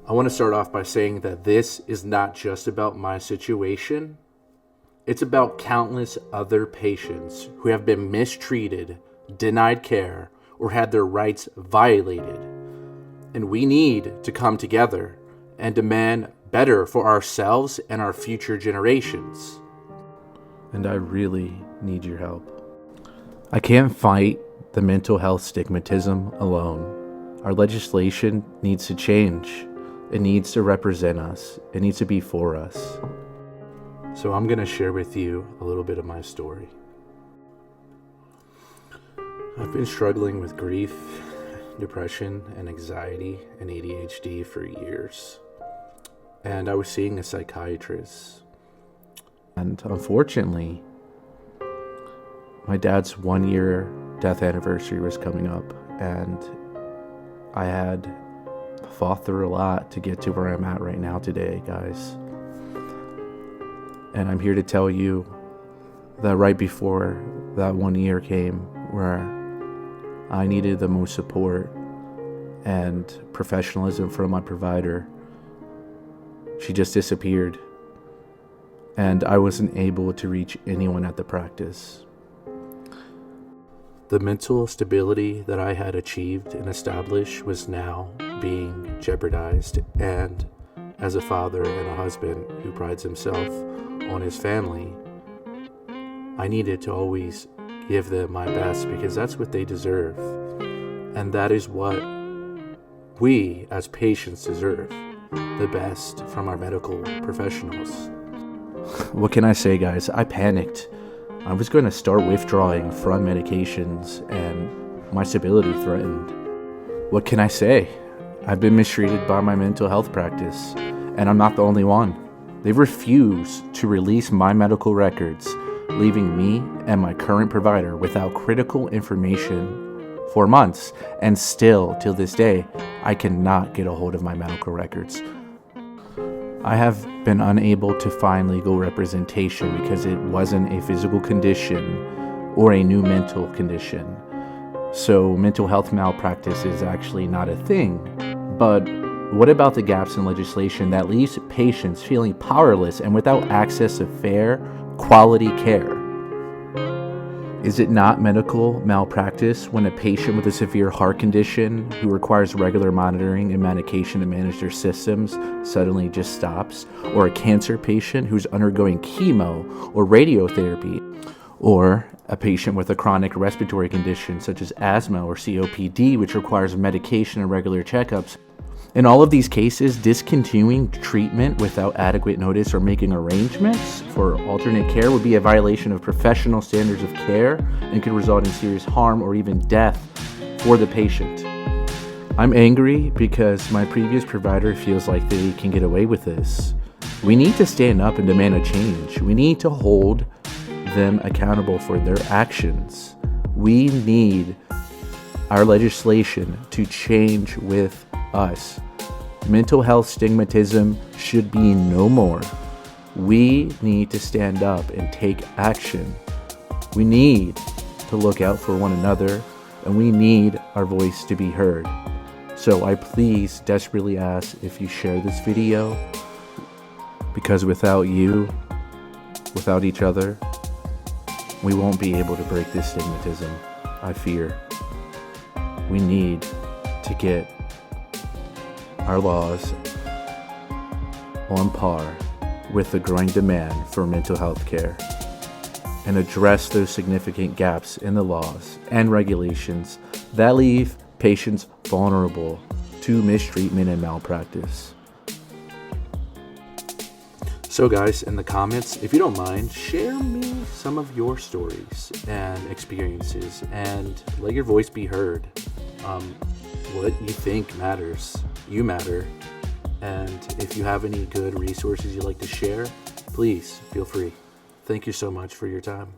I want to start off by saying that this is not just about my situation. It's about countless other patients who have been mistreated, denied care, or had their rights violated. And we need to come together and demand better for ourselves and our future generations. And I really need your help. I can't fight the mental health stigmatism alone. Our legislation needs to change. It needs to represent us. It needs to be for us. So I'm going to share with you a little bit of my story. I've been struggling with grief, depression, and anxiety and ADHD for years. And I was seeing a psychiatrist. And unfortunately, my dad's 1-year death anniversary was coming up, and I had fought through a lot to get to where I'm at right now today, guys. And I'm here to tell you that right before that 1 year came, where I needed the most support and professionalism from my provider, she just disappeared. And I wasn't able to reach anyone at the practice. The mental stability that I had achieved and established was now being jeopardized. And as a father and a husband who prides himself on his family, I needed to always give them my best because that's what they deserve. And that is what we as patients deserve, the best from our medical professionals. What can I say, guys? I panicked. I was going to start withdrawing from medications and my stability threatened. What can I say? I've been mistreated by my mental health practice, and I'm not the only one. They refuse to release my medical records, leaving me and my current provider without critical information for months, and still, till this day, I cannot get a hold of my medical records. I have been unable to find legal representation because it wasn't a physical condition or a new mental condition. So mental health malpractice is actually not a thing. But what about the gaps in legislation that leaves patients feeling powerless and without access to fair, quality care? Is it not medical malpractice when a patient with a severe heart condition who requires regular monitoring and medication to manage their systems suddenly just stops? Or a cancer patient who's undergoing chemo or radiotherapy? Or a patient with a chronic respiratory condition such as asthma or COPD, which requires medication and regular checkups? In all of these cases, discontinuing treatment without adequate notice or making arrangements for alternate care would be a violation of professional standards of care and could result in serious harm or even death for the patient. I'm angry because my previous provider feels like they can get away with this. We need to stand up and demand a change. We need to hold them accountable for their actions. We need our legislation to change with us. Mental health stigmatism should be no more. We need to stand up and take action. We need to look out for one another, and we need our voice to be heard. So I please desperately ask if you share this video, because without you, without each other, we won't be able to break this stigmatism, I fear. We need to get our laws on par with the growing demand for mental health care and address those significant gaps in the laws and regulations that leave patients vulnerable to mistreatment and malpractice. So guys, in the comments, if you don't mind, share me some of your stories and experiences and let your voice be heard. What you think matters. You matter. And if you have any good resources you'd like to share, please feel free. Thank you so much for your time.